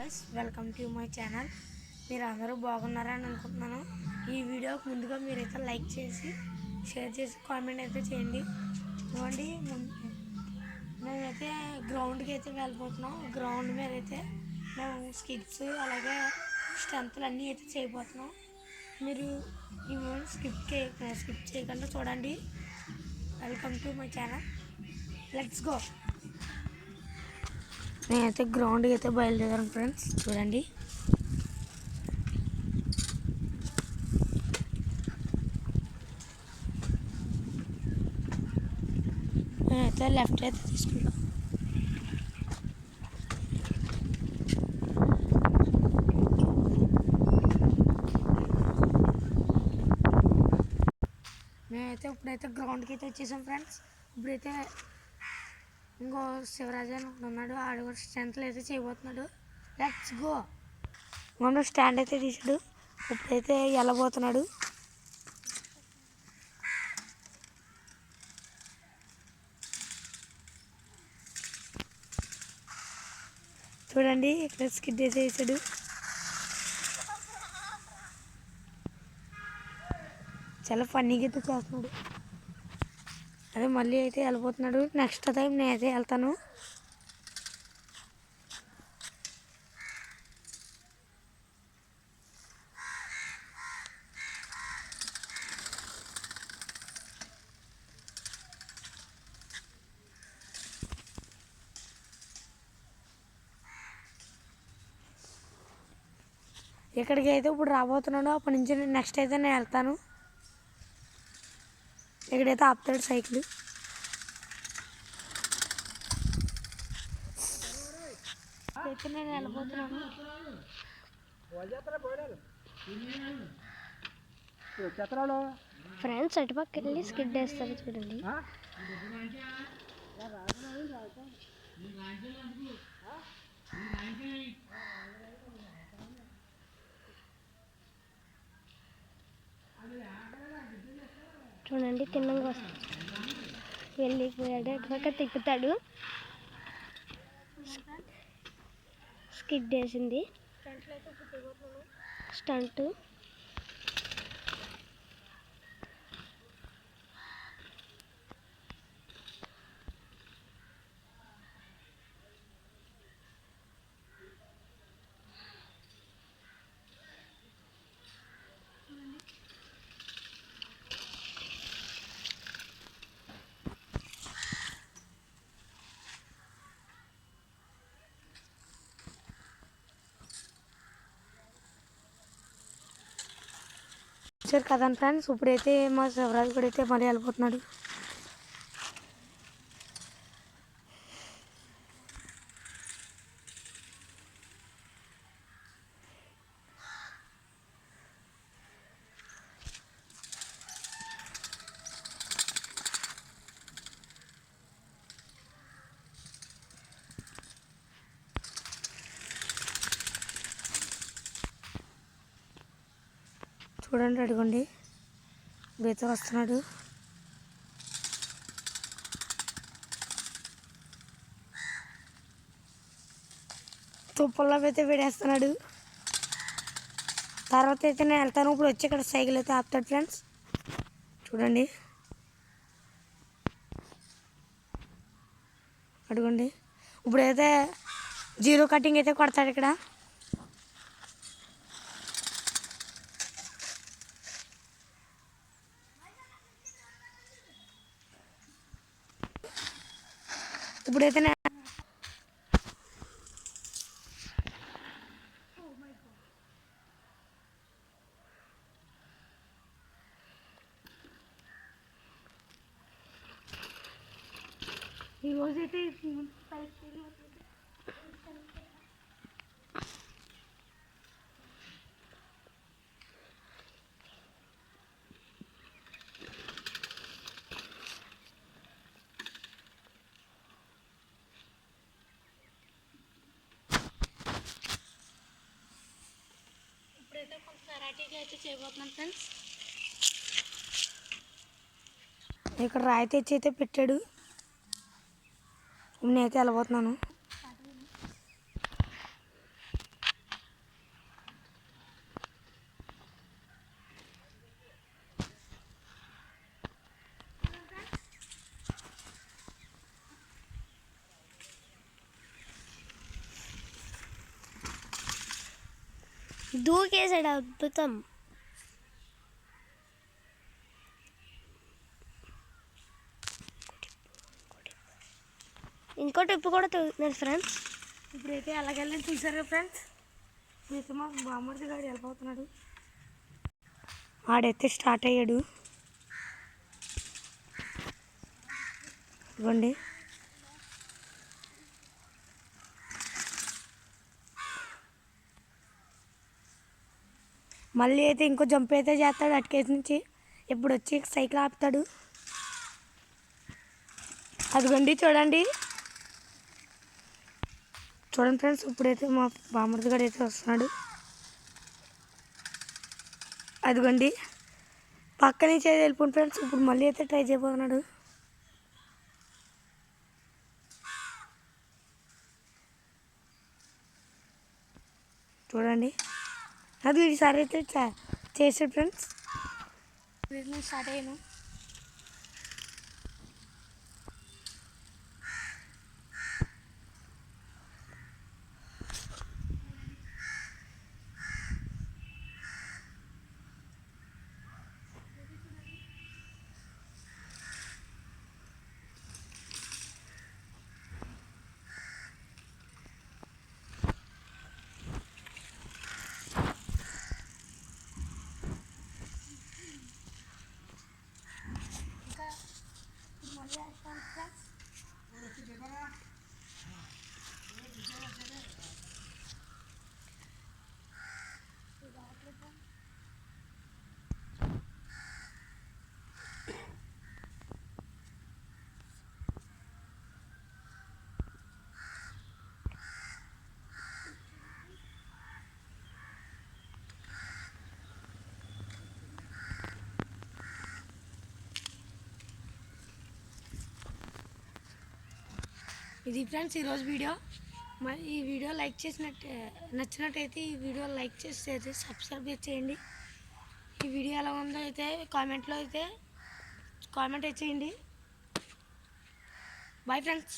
Guys, welcome to my channel. మీరు అందరూ బాగున్నారని అనుకుంటున్నాను. ఈ వీడియోకి ముందుగా మీరైతే లైక్ చేసి షేర్ చేసి కామెంట్ అయితే చేయండి. ఇవ్వండి, మేమైతే గ్రౌండ్కి అయితే వెళ్ళిపోతున్నాం. గ్రౌండ్ మీద అయితే మేము స్కిట్స్ అలాగే స్ట్రెంత్లు అన్నీ అయితే చేయబోతున్నాం. మీరు ఈ మూవీ స్కిప్ చేయకుండా చూడండి. Welcome to my channel. Let's go. నేనైతే గ్రౌండ్కి అయితే బయలుదేరాను ఫ్రెండ్స్. చూడండి, నేనైతే లెఫ్ట్ అయితే తీసుకుంటాను. మేమైతే ఇప్పుడైతే గ్రౌండ్కి అయితే వచ్చేసాం ఫ్రెండ్స్. ఇప్పుడైతే ఇంకో శివరాజు అని ఉన్నాడు, ఆడు కూడా స్ట్రెంత్లు అయితే చేయబోతున్నాడు. Let's go. మనం స్టాండ్ అయితే తీసాడు, ఇప్పుడైతే వెళ్ళబోతున్నాడు. చూడండి, ఇక్కడ స్కిడ్ అయితే వేసాడు. చాలా ఫన్నీగా అయితే చేస్తున్నాడు. అదే మళ్ళీ అయితే వెళ్ళిపోతున్నాడు. నెక్స్ట్ టైం నేనైతే వెళ్తాను. ఇక్కడికి అయితే ఇప్పుడు రాబోతున్నాడు. అప్పటి నుంచి నెక్స్ట్ అయితే నేను వెళ్తాను. ఇక్కడైతే ఆపుతాడు సైకిల్. అయితే నేను వెళ్ళిపోతున్నాను. ఫ్రెండ్స్ అటుపక్క వెళ్ళి స్కిడ్ వేస్తారు చూడండి. చూడండి, తిన్నంగా వస్తుంది. వెళ్ళిపోయాడు, అటుపక్క తిప్పుతాడు. స్కిడ్ వేసింది స్టంట్. సరే కదండి ఫ్రెండ్స్, ఇప్పుడైతే మా శివరాజు కూడా అయితే మళ్ళీ వెళ్ళిపోతున్నాడు. చూడండి, అడుగుండి ఇప్పుడైతే వస్తున్నాడు. తుప్పల్లో అయితే వేడేస్తున్నాడు. తర్వాత అయితే నేను వెళ్తాను. ఇప్పుడు వచ్చి ఇక్కడ సైకిల్ అయితే ఆపుతాడు ఫ్రెండ్స్. చూడండి, అడుగుండి ఇప్పుడైతే జీరో కటింగ్ అయితే కొడతాడు ఇక్కడ. ఇప్పుడైతే ఈరోజైతే కొంత వెరైటీగా అయితే చేయబోతున్నాను ఫ్రెండ్స్. ఇక్కడ రాయి తెచ్చి అయితే పెట్టాడు. నేనైతే వెళ్ళబోతున్నాను. దూకేసాడు, అద్భుతం. ఇంకో టిప్పు కూడా తగ్గుతున్నారు ఫ్రెండ్స్. ఇప్పుడైతే ఎలాగెళ్ళని చూసారా ఫ్రెండ్స్. ఇప్పుడైతే మా బామ్మర్ది గారు వెళ్ళిపోతున్నాడు. ఆడైతే స్టార్ట్ అయ్యాడు. ఇవ్వండి. మళ్ళీ అయితే ఇంకో జంప్ అయితే చేస్తాడు అటుకేసి నుంచి. ఇప్పుడు వచ్చి సైకిల్ ఆపుతాడు. అదిగోండి చూడండి ఫ్రెండ్స్. ఇప్పుడైతే మా బామ్మర్ది గారు అయితే వస్తున్నాడు. అదిగోండి పక్క నుంచి అయితే వెళ్ళిపోండి ఫ్రెండ్స్. ఇప్పుడు మళ్ళీ అయితే ట్రై చేయబోతున్నాడు. చూడండి అది ఈసారి అయితే చేసాడు ఫ్రెండ్స్. నేను స్టార్ట్ అయ్యాను. ఇది ఫ్రెండ్స్ ఈరోజు వీడియో. మరి ఈ వీడియో నచ్చినట్టయితే ఈ వీడియో లైక్ చేసి సబ్స్క్రైబ్ చేయండి. ఈ వీడియో ఎలా ఉందో అయితే కామెంట్ అయితే చేయండి. Bye friends.